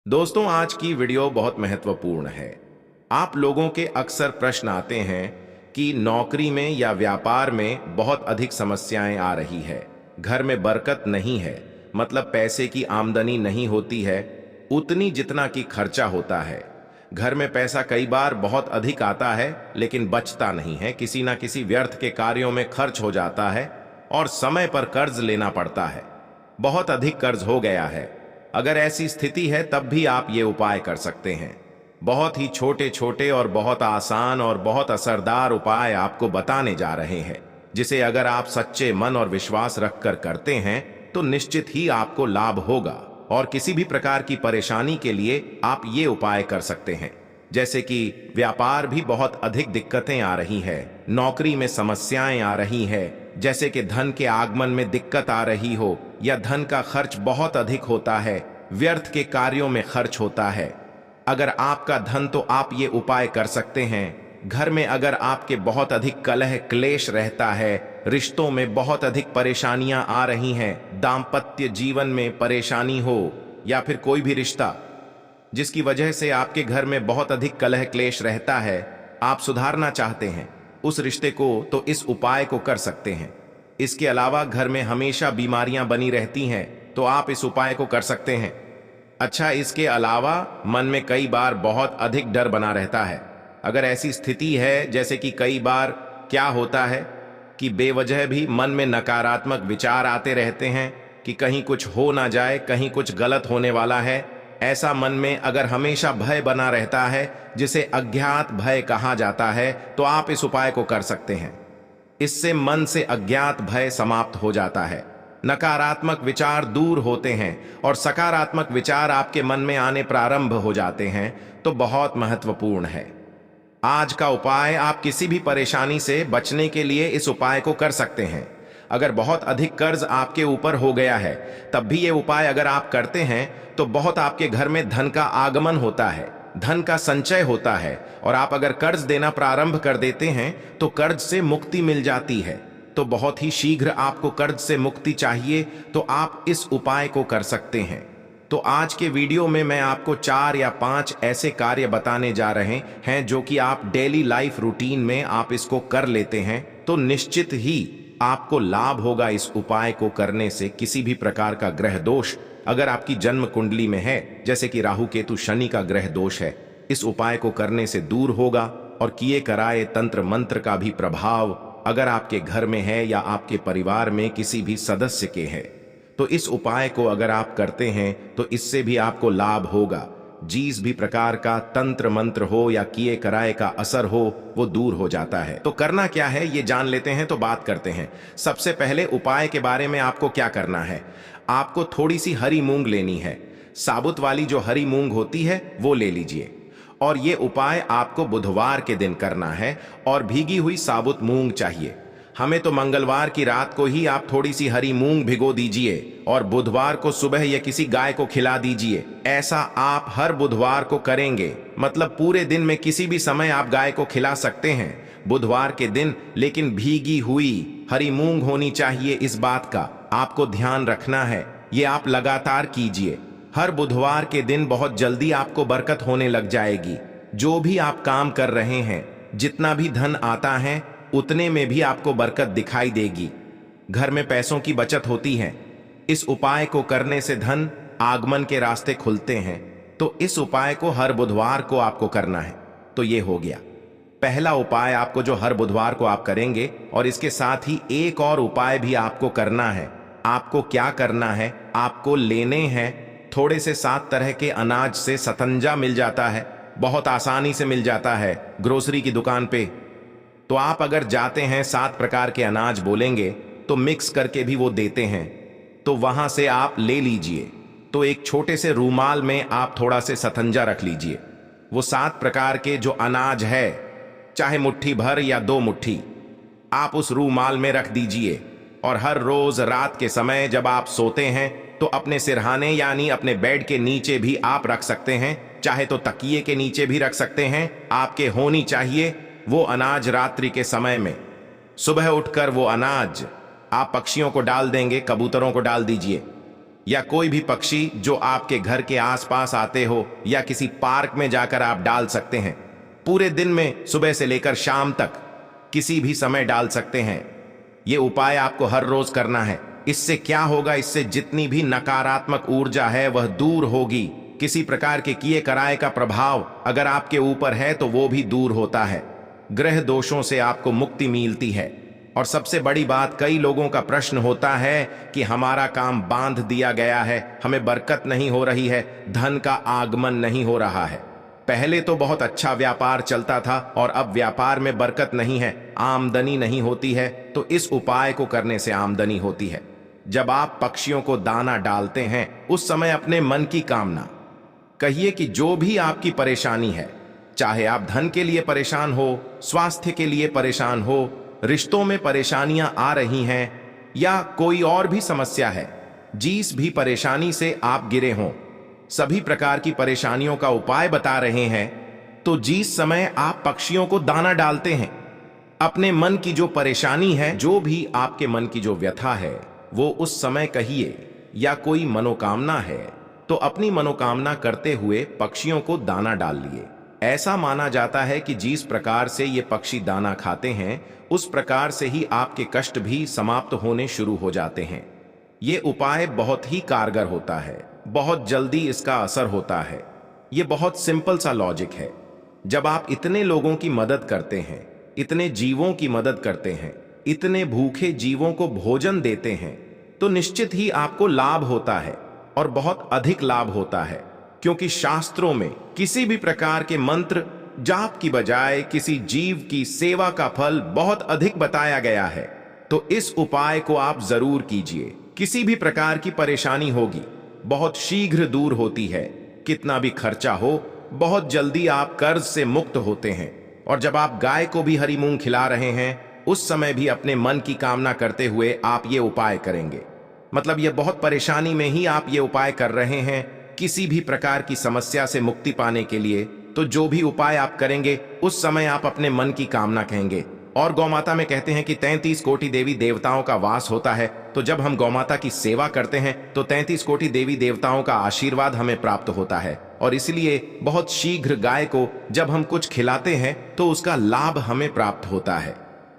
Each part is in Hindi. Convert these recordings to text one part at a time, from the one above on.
दोस्तों, आज की वीडियो बहुत महत्वपूर्ण है। आप लोगों के अक्सर प्रश्न आते हैं कि नौकरी में या व्यापार में बहुत अधिक समस्याएं आ रही है, घर में बरकत नहीं है, मतलब पैसे की आमदनी नहीं होती है उतनी जितना कि खर्चा होता है। घर में पैसा कई बार बहुत अधिक आता है लेकिन बचता नहीं है, किसी ना किसी व्यर्थ के कार्यों में खर्च हो जाता है और समय पर कर्ज लेना पड़ता है। बहुत अधिक कर्ज हो गया है। अगर ऐसी स्थिति है तब भी आप ये उपाय कर सकते हैं। बहुत ही छोटे छोटे और बहुत आसान और बहुत असरदार उपाय आपको बताने जा रहे हैं, जिसे अगर आप सच्चे मन और विश्वास रखकर करते हैं तो निश्चित ही आपको लाभ होगा। और किसी भी प्रकार की परेशानी के लिए आप ये उपाय कर सकते हैं। जैसे कि व्यापार भी बहुत अधिक दिक्कतें आ रही है, नौकरी में समस्याएं आ रही है, जैसे कि धन के आगमन में दिक्कत आ रही हो या धन का खर्च बहुत अधिक होता है, व्यर्थ के कार्यों में खर्च होता है। अगर आपका धन तो आप ये उपाय कर सकते हैं। घर में अगर आपके बहुत अधिक कलह क्लेश रहता है, रिश्तों में बहुत अधिक परेशानियां आ रही हैं, दाम्पत्य जीवन में परेशानी हो या फिर कोई भी रिश्ता जिसकी वजह से आपके घर में बहुत अधिक कलह क्लेश रहता है, आप सुधारना चाहते हैं उस रिश्ते को, तो इस उपाय को कर सकते हैं। इसके अलावा घर में हमेशा बीमारियां बनी रहती हैं तो आप इस उपाय को कर सकते हैं। अच्छा, इसके अलावा मन में कई बार बहुत अधिक डर बना रहता है। अगर ऐसी स्थिति है, जैसे कि कई बार क्या होता है कि बेवजह भी मन में नकारात्मक विचार आते रहते हैं कि कहीं कुछ हो ना जाए, कहीं कुछ गलत होने वाला है, ऐसा मन में अगर हमेशा भय बना रहता है जिसे अज्ञात भय कहा जाता है, तो आप इस उपाय को कर सकते हैं। इससे मन से अज्ञात भय समाप्त हो जाता है, नकारात्मक विचार दूर होते हैं और सकारात्मक विचार आपके मन में आने प्रारंभ हो जाते हैं। तो बहुत महत्वपूर्ण है। आज का उपाय, आप किसी भी परेशानी से बचने के लिए इस उपाय को कर सकते हैं। अगर बहुत अधिक कर्ज आपके ऊपर हो गया है, तब भी ये उपाय अगर आप करते हैं तो बहुत आपके घर में धन का आगमन होता है, धन का संचय होता है। और आप अगर कर्ज देना प्रारंभ कर देते हैं तो कर्ज से मुक्ति मिल जाती है। तो बहुत ही शीघ्र आपको कर्ज से मुक्ति चाहिए तो आप इस उपाय को कर सकते हैं। तो आज के वीडियो में मैं आपको 4 या 5 ऐसे कार्य बताने जा रहे हैं जो कि आप डेली लाइफ रूटीन में आप इसको कर लेते हैं तो निश्चित ही आपको लाभ होगा। इस उपाय को करने से किसी भी प्रकार का ग्रह दोष अगर आपकी जन्म कुंडली में है, जैसे कि राहु केतु शनि का ग्रह दोष है, इस उपाय को करने से दूर होगा। और किए कराए तंत्र मंत्र का भी प्रभाव अगर आपके घर में है या आपके परिवार में किसी भी सदस्य के है, तो इस उपाय को अगर आप करते हैं तो इससे भी आपको लाभ होगा। जिस भी प्रकार का तंत्र मंत्र हो या किए कराए का असर हो, वो दूर हो जाता है। तो करना क्या है ये जान लेते हैं, तो बात करते हैं। सबसे पहले उपाय के बारे में आपको क्या करना है। आपको थोड़ी सी हरी मूंग लेनी है, साबुत वाली जो हरी मूंग होती है वो ले लीजिए। और ये उपाय आपको बुधवार के दिन करना है और भीगी हुई साबुत मूंग चाहिए। हमें तो मंगलवार की रात को ही आप थोड़ी सी हरी मूंग भिगो दीजिए और बुधवार को सुबह या किसी गाय को खिला दीजिए। ऐसा आप हर बुधवार को करेंगे, मतलब पूरे दिन में किसी भी समय आप गाय को खिला सकते हैं बुधवार के दिन, लेकिन भीगी हुई हरी मूंग होनी चाहिए। इस बात का आपको ध्यान रखना है। ये आप लगातार कीजिए हर बुधवार के दिन, बहुत जल्दी आपको बरकत होने लग जाएगी। जो भी आप काम कर रहे हैं, जितना भी धन आता है उतने में भी आपको बरकत दिखाई देगी। घर में पैसों की बचत होती है। इस उपाय को करने से धन आगमन के रास्ते खुलते हैं। तो इस उपाय को हर बुधवार को आपको करना है। तो ये हो गया पहला उपाय आपको जो हर बुधवार को आप करेंगे। और इसके साथ ही एक और उपाय भी आपको करना है। आपको क्या करना है, आपको लेने हैं थोड़े से 7 तरह के अनाज से सतंजा मिल जाता है, बहुत आसानी से मिल जाता है ग्रोसरी की दुकान पे। तो आप अगर जाते हैं 7 प्रकार के अनाज बोलेंगे तो मिक्स करके भी वो देते हैं, तो वहां से आप ले लीजिए। तो एक छोटे से रूमाल में आप थोड़ा से सतंजा रख लीजिए। वो 7 प्रकार के जो अनाज है, चाहे मुट्ठी भर या 2 मुट्ठी, आप उस रूमाल में रख दीजिए। और हर रोज रात के समय जब आप सोते हैं तो अपने सिरहाने यानी अपने बेड के नीचे भी आप रख सकते हैं, चाहे तो तकिए के नीचे भी रख सकते हैं। आपके होनी चाहिए वो अनाज रात्रि के समय में। सुबह उठकर वो अनाज आप पक्षियों को डाल देंगे, कबूतरों को डाल दीजिए। या कोई भी पक्षी जो आपके घर के आसपास आते हो या किसी पार्क में जाकर आप डाल सकते हैं। पूरे दिन में सुबह से लेकर शाम तक किसी भी समय डाल सकते हैं। ये उपाय आपको हर रोज करना है। इससे क्या होगा, इससे जितनी भी नकारात्मक ऊर्जा है वह दूर होगी। किसी प्रकार के किए कराए का प्रभाव अगर आपके ऊपर है तो वो भी दूर होता है। ग्रह दोषों से आपको मुक्ति मिलती है। और सबसे बड़ी बात, कई लोगों का प्रश्न होता है कि हमारा काम बांध दिया गया है, हमें बरकत नहीं हो रही है, धन का आगमन नहीं हो रहा है। पहले तो बहुत अच्छा व्यापार चलता था और अब व्यापार में बरकत नहीं है, आमदनी नहीं होती है। तो इस उपाय को करने से आमदनी होती है। जब आप पक्षियों को दाना डालते हैं उस समय अपने मन की कामना कहिए कि जो भी आपकी परेशानी है, चाहे आप धन के लिए परेशान हो, स्वास्थ्य के लिए परेशान हो, रिश्तों में परेशानियां आ रही हैं या कोई और भी समस्या है, जिस भी परेशानी से आप गिरे हों, सभी प्रकार की परेशानियों का उपाय बता रहे हैं। तो जिस समय आप पक्षियों को दाना डालते हैं, अपने मन की जो परेशानी है, जो भी आपके मन की जो व्यथा है, वो उस समय कहिए। या कोई मनोकामना है तो अपनी मनोकामना करते हुए पक्षियों को दाना डाल लिए। ऐसा माना जाता है कि जिस प्रकार से ये पक्षी दाना खाते हैं उस प्रकार से ही आपके कष्ट भी समाप्त होने शुरू हो जाते हैं। ये उपाय बहुत ही कारगर होता है, बहुत जल्दी इसका असर होता है। ये बहुत सिंपल सा लॉजिक है। जब आप इतने लोगों की मदद करते हैं, इतने जीवों की मदद करते हैं, इतने भूखे जीवों को भोजन देते हैं, तो निश्चित ही आपको लाभ होता है और बहुत अधिक लाभ होता है। क्योंकि शास्त्रों में किसी भी प्रकार के मंत्र जाप की बजाय किसी जीव की सेवा का फल बहुत अधिक बताया गया है। तो इस उपाय को आप जरूर कीजिए। किसी भी प्रकार की परेशानी होगी, बहुत शीघ्र दूर होती है। कितना भी खर्चा हो, बहुत जल्दी आप कर्ज से मुक्त होते हैं। और जब आप गाय को भी हरी मूंग खिला रहे हैं, उस समय भी अपने मन की कामना करते हुए आप ये उपाय करेंगे। मतलब ये बहुत परेशानी में ही आप ये उपाय कर रहे हैं, किसी भी प्रकार की समस्या से मुक्ति पाने के लिए। तो जो भी उपाय आप करेंगे उस समय आप अपने मन की कामना कहेंगे। और गौमाता में कहते हैं कि 33 कोटि देवी देवताओं का वास होता है। तो जब हम गौमाता की सेवा करते हैं तो 33 कोटि देवी देवताओं का आशीर्वाद हमें प्राप्त होता है। और इसलिए बहुत शीघ्र गाय को जब हम कुछ खिलाते हैं तो उसका लाभ हमें प्राप्त होता है।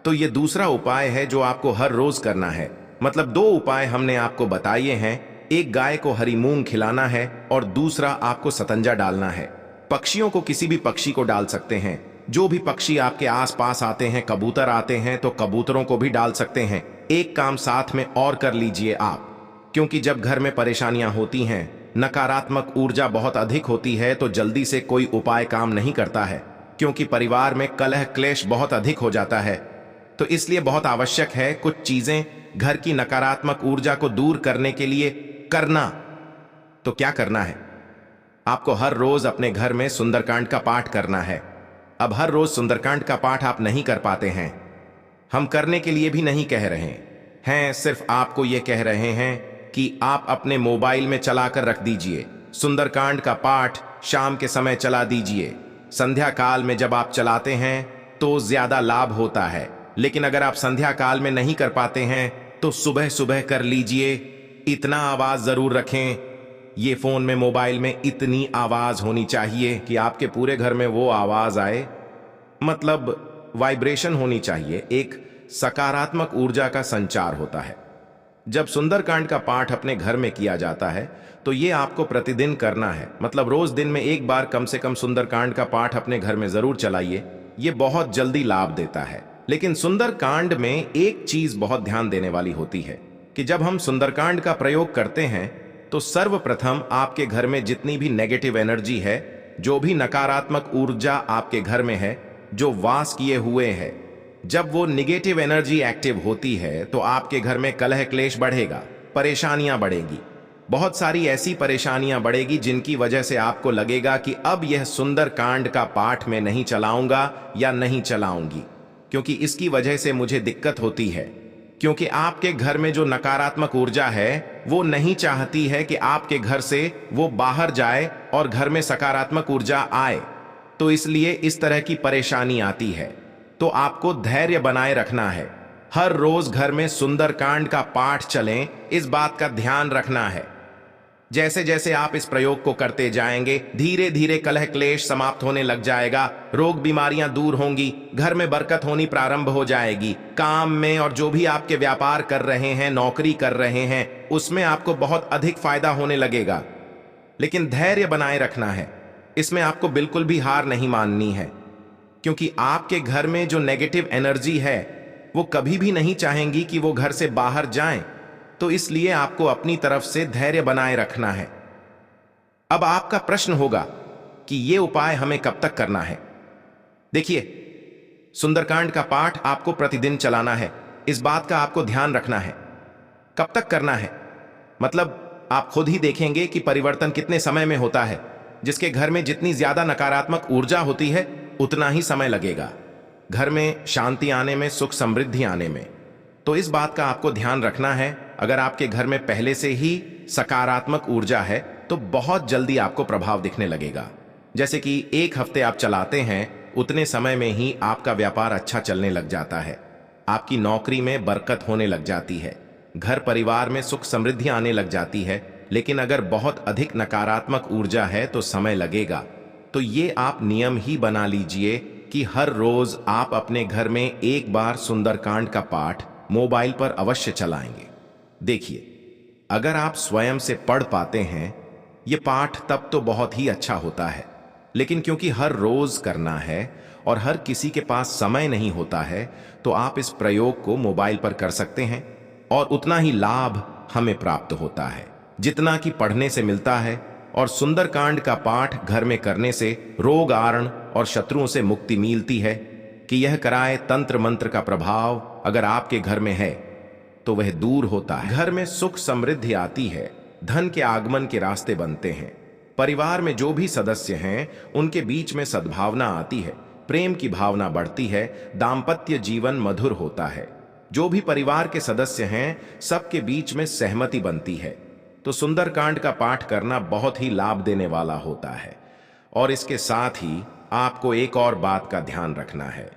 तो ये दूसरा उपाय है जो आपको हर रोज करना है। मतलब 2 उपाय हमने आपको बताए हैं। एक गाय को हरी मूंग खिलाना है और दूसरा आपको सतंजा डालना है। पक्षियों को किसी भी पक्षी को डाल सकते हैं। जो भी पक्षी आपके आसपास आते हैं, कबूतर आते हैं तो कबूतरों को भी डाल सकते हैं। एक काम साथ में और कर लीजिए आप, क्योंकि जब घर में परेशानियां होती हैं, नकारात्मक ऊर्जा बहुत अधिक होती है, तो जल्दी से कोई उपाय काम नहीं करता है, क्योंकि परिवार में कलह क्लेश बहुत अधिक हो जाता है। तो इसलिए बहुत आवश्यक है कुछ चीजें घर की नकारात्मक ऊर्जा को दूर करने के लिए करना। तो क्या करना है? आपको हर रोज अपने घर में सुंदरकांड का पाठ करना है। अब हर रोज सुंदरकांड का पाठ आप नहीं कर पाते हैं, हम करने के लिए भी नहीं कह रहे हैं, सिर्फ आपको यह कह रहे हैं कि आप अपने मोबाइल में चलाकर रख दीजिए। सुंदरकांड का पाठ शाम के समय चला दीजिए। संध्या काल में जब आप चलाते हैं तो ज्यादा लाभ होता है। लेकिन अगर आप संध्या काल में नहीं कर पाते हैं तो सुबह सुबह कर लीजिए। इतना आवाज जरूर रखें, ये फोन में मोबाइल में इतनी आवाज होनी चाहिए कि आपके पूरे घर में वो आवाज आए, मतलब वाइब्रेशन होनी चाहिए। एक सकारात्मक ऊर्जा का संचार होता है। जब सुंदरकांड का पाठ अपने घर में किया जाता है तो ये आपको प्रतिदिन करना है। मतलब रोज दिन में एक बार कम से कम सुंदरकांड का पाठ अपने घर में जरूर चलाइए। ये बहुत जल्दी लाभ देता है। लेकिन सुंदरकांड में एक चीज बहुत ध्यान देने वाली होती है कि जब हम सुंदरकांड का प्रयोग करते हैं तो सर्वप्रथम आपके घर में जितनी भी नेगेटिव एनर्जी है, जो भी नकारात्मक ऊर्जा आपके घर में है, जो वास किए हुए है, जब वो निगेटिव एनर्जी एक्टिव होती है तो आपके घर में कलह क्लेश बढ़ेगा, परेशानियां बढ़ेगी। बहुत सारी ऐसी परेशानियां बढ़ेगी जिनकी वजह से आपको लगेगा कि अब यह सुंदरकांड का पाठ मैं नहीं चलाऊंगा या नहीं चलाऊंगी, क्योंकि इसकी वजह से मुझे दिक्कत होती है। क्योंकि आपके घर में जो नकारात्मक ऊर्जा है वो नहीं चाहती है कि आपके घर से वो बाहर जाए और घर में सकारात्मक ऊर्जा आए। तो इसलिए इस तरह की परेशानी आती है। तो आपको धैर्य बनाए रखना है। हर रोज घर में सुंदरकांड का पाठ चलें, इस बात का ध्यान रखना है। जैसे जैसे आप इस प्रयोग को करते जाएंगे, धीरे धीरे कलह क्लेश समाप्त होने लग जाएगा, रोग बीमारियां दूर होंगी, घर में बरकत होनी प्रारंभ हो जाएगी। काम में और जो भी आपके व्यापार कर रहे हैं, नौकरी कर रहे हैं, उसमें आपको बहुत अधिक फायदा होने लगेगा। लेकिन धैर्य बनाए रखना है, इसमें आपको बिल्कुल भी हार नहीं माननी है, क्योंकि आपके घर में जो नेगेटिव एनर्जी है वो कभी भी नहीं चाहेंगी कि वो घर से बाहर जाएं। तो इसलिए आपको अपनी तरफ से धैर्य बनाए रखना है। अब आपका प्रश्न होगा कि ये उपाय हमें कब तक करना है। देखिए, सुंदरकांड का पाठ आपको प्रतिदिन चलाना है, इस बात का आपको ध्यान रखना है। कब तक करना है मतलब आप खुद ही देखेंगे कि परिवर्तन कितने समय में होता है। जिसके घर में जितनी ज्यादा नकारात्मक ऊर्जा होती है उतना ही समय लगेगा घर में शांति आने में, सुख समृद्धि आने में। तो इस बात का आपको ध्यान रखना है। अगर आपके घर में पहले से ही सकारात्मक ऊर्जा है तो बहुत जल्दी आपको प्रभाव दिखने लगेगा। जैसे कि 1 हफ्ते आप चलाते हैं, उतने समय में ही आपका व्यापार अच्छा चलने लग जाता है, आपकी नौकरी में बरकत होने लग जाती है, घर परिवार में सुख समृद्धि आने लग जाती है। लेकिन अगर बहुत अधिक नकारात्मक ऊर्जा है तो समय लगेगा। तो ये आप नियम ही बना लीजिए कि हर रोज आप अपने घर में एक बार सुंदरकांड का पाठ मोबाइल पर अवश्य चलाएंगे। देखिए, अगर आप स्वयं से पढ़ पाते हैं ये पाठ तब तो बहुत ही अच्छा होता है, लेकिन क्योंकि हर रोज करना है और हर किसी के पास समय नहीं होता है, तो आप इस प्रयोग को मोबाइल पर कर सकते हैं और उतना ही लाभ हमें प्राप्त होता है जितना कि पढ़ने से मिलता है। और सुंदरकांड का पाठ घर में करने से रोग आरण और शत्रुओं से मुक्ति मिलती है। कि यह कराए तंत्र मंत्र का प्रभाव अगर आपके घर में है तो वह दूर होता है। घर में सुख समृद्धि आती है, धन के आगमन के रास्ते बनते हैं, परिवार में जो भी सदस्य हैं उनके बीच में सद्भावना आती है, प्रेम की भावना बढ़ती है, दाम्पत्य जीवन मधुर होता है। जो भी परिवार के सदस्य हैं सबके बीच में सहमति बनती है। तो सुंदरकांड का पाठ करना बहुत ही लाभ देने वाला होता है। और इसके साथ ही आपको एक और बात का ध्यान रखना है,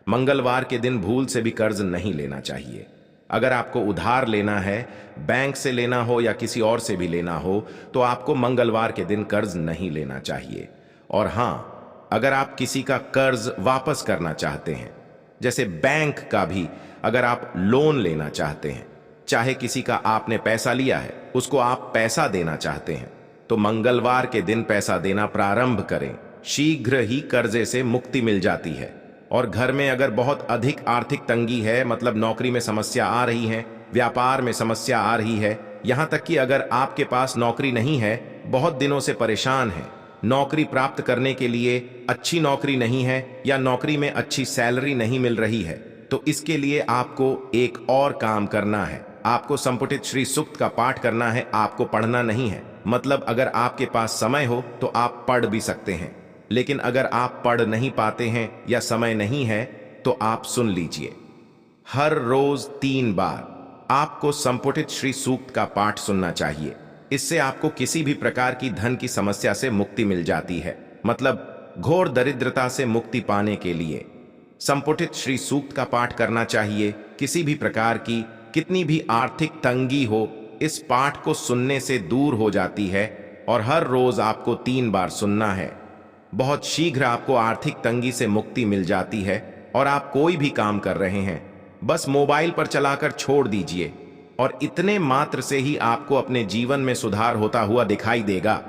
मंगलवार के दिन भूल से भी कर्ज नहीं लेना चाहिए। अगर आपको उधार लेना है, बैंक से लेना हो या किसी और से भी लेना हो, तो आपको मंगलवार के दिन कर्ज नहीं लेना चाहिए। और हाँ, अगर आप किसी का कर्ज वापस करना चाहते हैं, जैसे बैंक का भी अगर आप लोन लेना चाहते हैं, चाहे किसी का आपने पैसा लिया है उसको आप पैसा देना चाहते हैं, तो मंगलवार के दिन पैसा देना प्रारंभ करें। शीघ्र ही कर्जे से मुक्ति मिल जाती है। और घर में अगर बहुत अधिक आर्थिक तंगी है, मतलब नौकरी में समस्या आ रही है, व्यापार में समस्या आ रही है, यहां तक कि अगर आपके पास नौकरी नहीं है, बहुत दिनों से परेशान है, नौकरी प्राप्त करने के लिए अच्छी नौकरी नहीं है या नौकरी में अच्छी सैलरी नहीं मिल रही है, तो इसके लिए आपको एक और काम करना है। आपको संपुटित श्री सूक्त का पाठ करना है, आपको पढ़ना नहीं है। मतलब अगर आपके पास समय हो तो आप पढ़ भी सकते हैं, लेकिन अगर आप पढ़ नहीं पाते हैं या समय नहीं है तो आप सुन लीजिए। हर रोज 3 बार आपको संपुटित श्री सूक्त का पाठ सुनना चाहिए। इससे आपको किसी भी प्रकार की धन की समस्या से मुक्ति मिल जाती है। मतलब घोर दरिद्रता से मुक्ति पाने के लिए संपुटित श्री सूक्त का पाठ करना चाहिए। किसी भी प्रकार की कितनी भी आर्थिक तंगी हो, इस पाठ को सुनने से दूर हो जाती है। और हर रोज आपको 3 बार सुनना है। बहुत शीघ्र आपको आर्थिक तंगी से मुक्ति मिल जाती है। और आप कोई भी काम कर रहे हैं बस मोबाइल पर चलाकर छोड़ दीजिए, और इतने मात्र से ही आपको अपने जीवन में सुधार होता हुआ दिखाई देगा।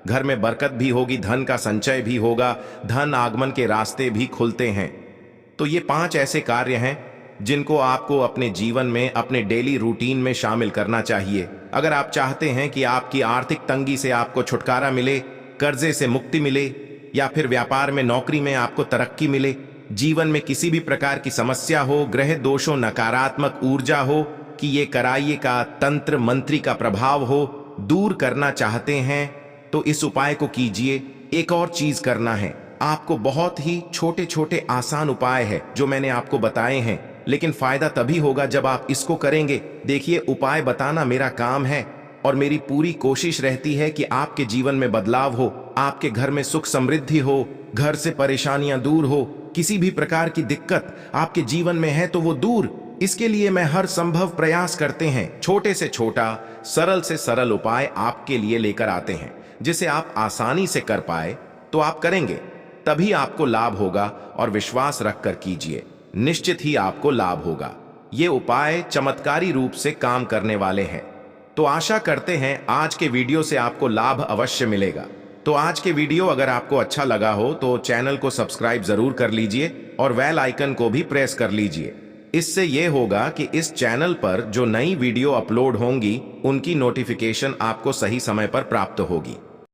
घर में बरकत भी होगी, धन का संचय भी होगा, धन आगमन के रास्ते भी खुलते हैं। तो ये 5 ऐसे कार्य हैं जिनको आपको अपने जीवन में, अपने डेली रूटीन में शामिल करना चाहिए। अगर आप चाहते हैं कि आपकी आर्थिक तंगी से आपको छुटकारा मिले, कर्जे से मुक्ति मिले, या फिर व्यापार में, नौकरी में आपको तरक्की मिले, जीवन में किसी भी प्रकार की समस्या हो, ग्रह दोषों, नकारात्मक ऊर्जा हो, कि ये कराइए का तंत्र मंत्री का प्रभाव हो, दूर करना चाहते हैं तो इस उपाय को कीजिए। एक और चीज करना है आपको, बहुत ही छोटे छोटे आसान उपाय है जो मैंने आपको बताए हैं, लेकिन फायदा तभी होगा जब आप इसको करेंगे। देखिए, उपाय बताना मेरा काम है और मेरी पूरी कोशिश रहती है कि आपके जीवन में बदलाव हो, आपके घर में सुख समृद्धि हो, घर से परेशानियां दूर हो, किसी भी प्रकार की दिक्कत आपके जीवन में है तो वो दूर। इसके लिए मैं हर संभव प्रयास करते हैं, छोटे से छोटा, सरल से सरल उपाय आपके लिए लेकर आते हैं, जिसे आप आसानी से कर पाए। तो आप करेंगे, तभी आपको लाभ होगा, और विश्वास रखकर कीजिए, निश्चित ही आपको लाभ होगा। ये उपाय चमत्कारी रूप से काम करने वाले हैं। तो आशा करते हैं आज के वीडियो से आपको लाभ अवश्य मिलेगा। तो आज के वीडियो अगर आपको अच्छा लगा हो तो चैनल को सब्सक्राइब जरूर कर लीजिए और बेल आइकन को भी प्रेस कर लीजिए। इससे यह होगा कि इस चैनल पर जो नई वीडियो अपलोड होंगी उनकी नोटिफिकेशन आपको सही समय पर प्राप्त होगी।